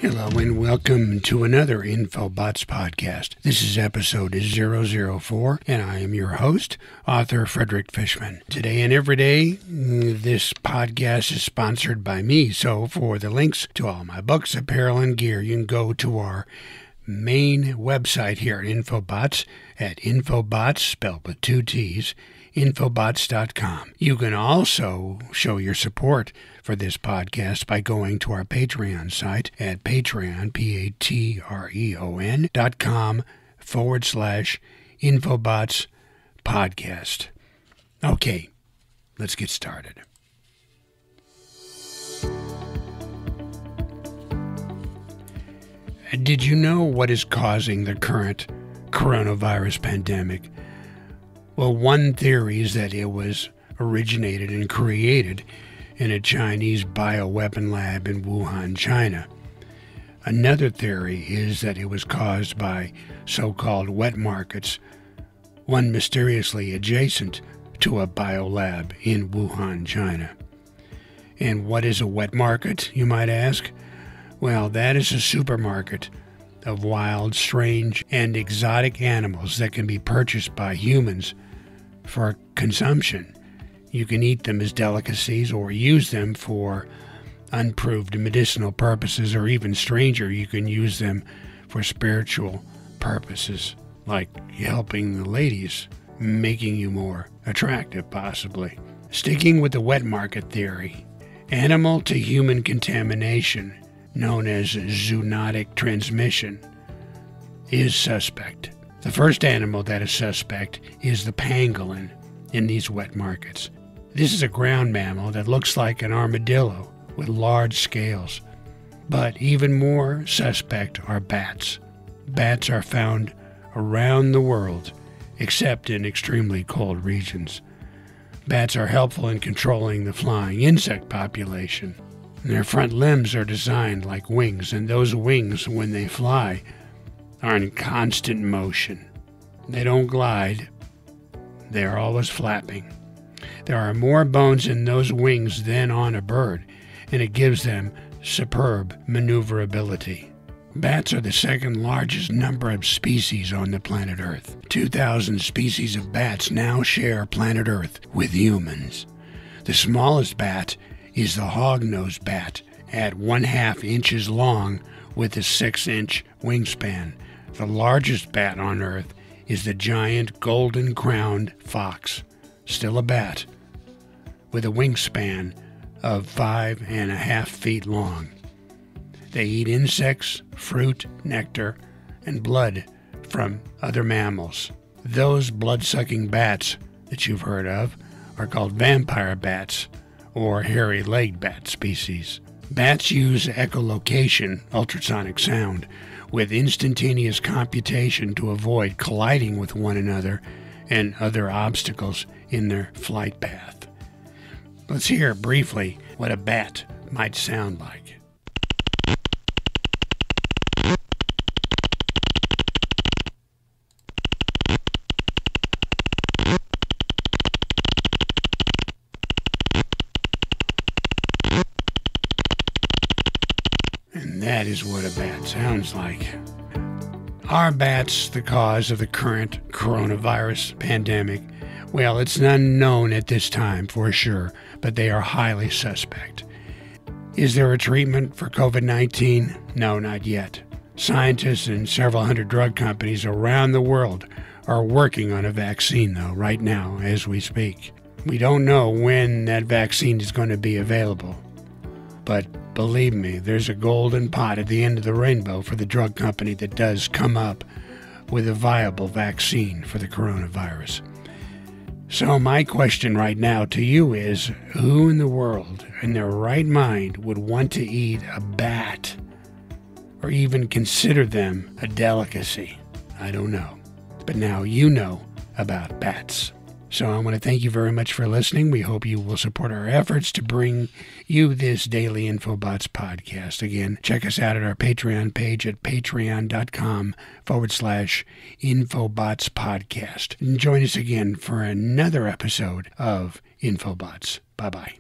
Hello and welcome to another InfoBots podcast. This is episode 004 and I am your host, author Frederick Fishman. Today and every day, this podcast is sponsored by me. So for the links to all my books, apparel, and gear, you can go to our main website here at InfoBots at InfoBots, spelled with 2 T's, infobots.com. You can also show your support for this podcast by going to our Patreon site at Patreon, patreon.com/InfoBots podcast. Okay, let's get started. Did you know what is causing the current coronavirus pandemic? Well, one theory is that it was originated and created in a Chinese bioweapon lab in Wuhan, China. Another theory is that it was caused by so-called wet markets, one mysteriously adjacent to a biolab in Wuhan, China. And what is a wet market, you might ask? Well, that is a supermarket of wild, strange, and exotic animals that can be purchased by humans for consumption. You can eat them as delicacies or use them for unproved medicinal purposes, or even stranger, you can use them for spiritual purposes, like helping the ladies, making you more attractive, possibly. Sticking with the wet market theory, animal to human contamination, known as zoonotic transmission, is suspect. The first animal that is suspect is the pangolin in these wet markets. This is a ground mammal that looks like an armadillo with large scales. But even more suspect are bats. Bats are found around the world, except in extremely cold regions. Bats are helpful in controlling the flying insect population. Their front limbs are designed like wings, and those wings, when they fly, are in constant motion. They don't glide. They are always flapping. There are more bones in those wings than on a bird, and it gives them superb maneuverability. Bats are the second largest number of species on the planet Earth. 2,000 species of bats now share planet Earth with humans. The smallest bat is the hognose bat, at 1/2 inches long with a 6-inch wingspan. The largest bat on Earth is the giant golden-crowned fox, still a bat, with a wingspan of 5.5 feet long. They eat insects, fruit, nectar, and blood from other mammals. Those blood-sucking bats that you've heard of are called vampire bats, or hairy-legged bat species. Bats use echolocation, ultrasonic sound, with instantaneous computation to avoid colliding with one another and other obstacles in their flight path. Let's hear briefly what a bat might sound like. And that is what a bat sounds like. Are bats the cause of the current coronavirus pandemic? Well, it's unknown at this time for sure, but they are highly suspect. Is there a treatment for COVID-19? No, not yet. Scientists and several hundred drug companies around the world are working on a vaccine, though, right now as we speak. We don't know when that vaccine is going to be available, but believe me, there's a golden pot at the end of the rainbow for the drug company that does come up with a viable vaccine for the coronavirus. So my question right now to you is, who in the world in their right mind would want to eat a bat or even consider them a delicacy? I don't know. But now you know about bats. So I want to thank you very much for listening. We hope you will support our efforts to bring you this daily InfoBots podcast. Again, check us out at our Patreon page at patreon.com/InfoBots podcast. And join us again for another episode of InfoBots. Bye-bye.